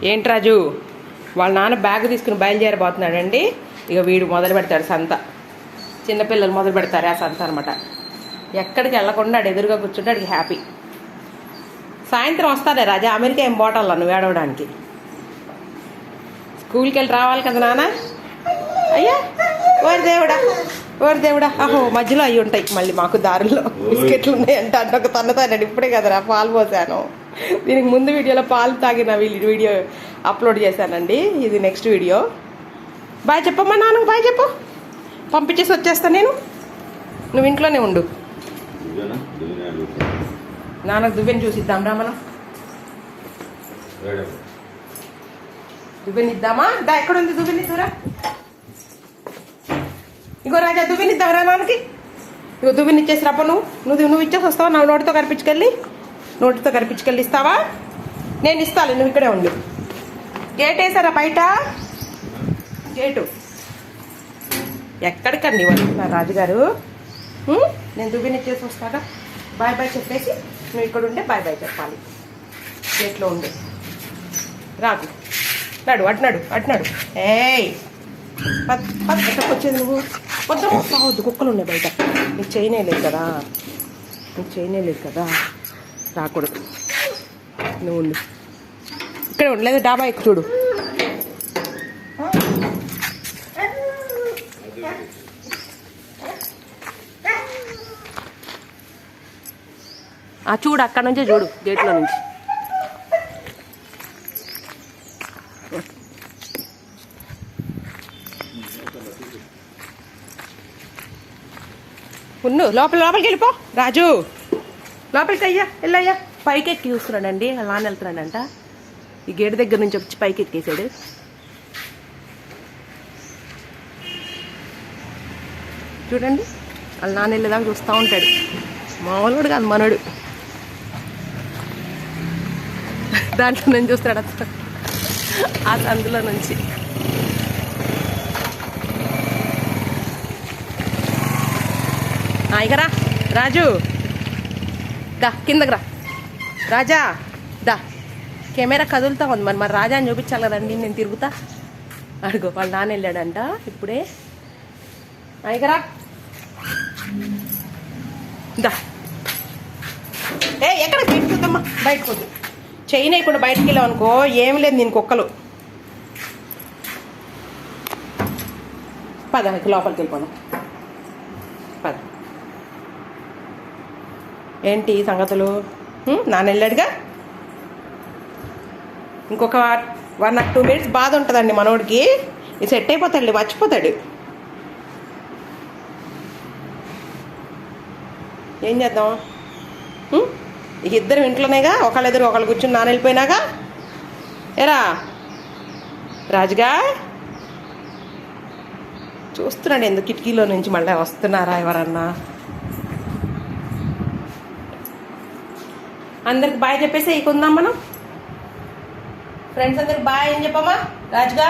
ఏంటి రాజు వాళ్ళ నాన్న బ్యాగ్ తీసుకుని బయలుదేరబోతున్నాడండి. ఇక వీడు మొదలు పెడతాడు సంత. చిన్నపిల్లలు మొదలు పెడతారు ఆ సంత అనమాట. ఎక్కడికి వెళ్ళకుండా ఎదురుగా కూర్చుంటే అడిగి హ్యాపీ. సాయంత్రం వస్తాడే రాజా, అమెరికా ఏం పోవటంలా నువ్వు ఏడవడానికి. స్కూల్కి వెళ్ళి రావాలి కదా నాన్న. అయ్యా ఓరి దేవుడా అహో మధ్యలో అవి ఉంటాయి మళ్ళీ మాకు దారుల్లో బిస్కెట్లు ఉన్నాయంటే అంటే ఒక తన్నతానండి. ఇప్పుడే కదరా పాలు పోసాను. దీనికి ముందు వీడియోలో పాలు తాగిన వీడియో అప్లోడ్ చేశానండి. ఇది నెక్స్ట్ వీడియో. బాయ్ చెప్పమ్మా నాన్నకు, బాయ్ చెప్పు. పంపించేసి వచ్చేస్తాను నేను, నువ్వు ఇంట్లోనే ఉండు. నాన్నకు దువ్వెని చూసిద్దాం రా మనం. దువ్వెని ఇద్దామా? దా ఎక్కడ ఉంది దువ్వెని? దూరా ఇగో రాజా దువ్వెని ఇద్దాం రా నాన్నకి. ఇగో దువ్వెని ఇచ్చేసి రప్ప. నువ్వు ఇచ్చేసి వస్తావా? నా నోటితో కనిపించుకెళ్ళి ఇస్తావా? నేను ఇస్తాను, నువ్వు ఇక్కడే ఉండు. గేట్ వేసారా బయట? గేటు ఎక్కడికండి వస్తున్నారు రాజుగారు? నేను దువ్వెని ఇచ్చేసి వస్తాగా. బాయ్ బాయ్ చెప్పేసి నువ్వు ఇక్కడ ఉంటే బాయ్ బాయ్ చెప్పాలి. గేట్లో ఉండు. రాకు, నడు అటునాడు. ఏయ్ ఎక్కడికి వచ్చేది నువ్వు? వద్దు కుక్కలు ఉన్నాయి బయట. నీకు చేయలేదు కదా, రాకూడదు. నువ్వు ఉండు, ఇక్కడే ఉండు. లేదా డాబా ఎక్కువ చూడు. చూడు అక్కడ నుంచే చూడు, గేట్లో నుంచి. ఉన్ను లోపలికి వెళ్ళిపో రాజు. లోపలికి వెళ్ళయ్యా. పైకి ఎక్కి చూస్తున్నాడండి. వాళ్ళ నాన్న వెళ్తున్నాడంట. ఈ గేటు దగ్గర నుంచి వచ్చి పైకి ఎక్కేసాడు. చూడండి, వాళ్ళ నాన్న వెళ్ళేదాకా చూస్తూ ఉంటాడు. మామూలుడు కాదు మనోడు. దాంట్లో నుంచి చూస్తాడు అతను, ఆ సందులో నుంచి. ఇకరా రాజు, దా కిందకి రా. రాజా దా. కెమెరా కదులుతా ఉంది, మరి రాజాని చూపించాలి కదండి. నేను తిరుగుతా. అడుగు వాళ్ళ నాన్న వెళ్ళాడంట ఇప్పుడే. ఇకరా దా. ఎక్కడ బయటకు వద్దమ్మా, బయటకు వద్దు. చైన్ వేయకుండా బయటకు వెళ్ళావు అనుకో, ఏం లేదు నేను కుక్కలు. పద లోపలికి వెళ్ళిపోదాం, పద. ఏంటి సంగతులు? నాన్న వెళ్ళాడుగా. ఇంకొక 1 or 2 minutes బాధ ఉంటుందండి మనోడికి. ఇది సెట్ అయిపోతాడు, మర్చిపోతాడు. ఏం చేద్దాం? ఇద్దరు ఇంట్లోనేగా, ఒకళ్ళు కూర్చుని నాన్న వెళ్ళిపోయినాగా. ఏరా రాజుగా చూస్తున్నాడు ఎందుకు కిటికీలో నుంచి. మళ్ళీ వస్తున్నారా ఎవరన్నా? అందరికి బాయ్ చెప్పేసి ఇకుందాం మనం. ఫ్రెండ్స్ అందరికి బాయ్ అని చెప్పమ్మా రాజుగా.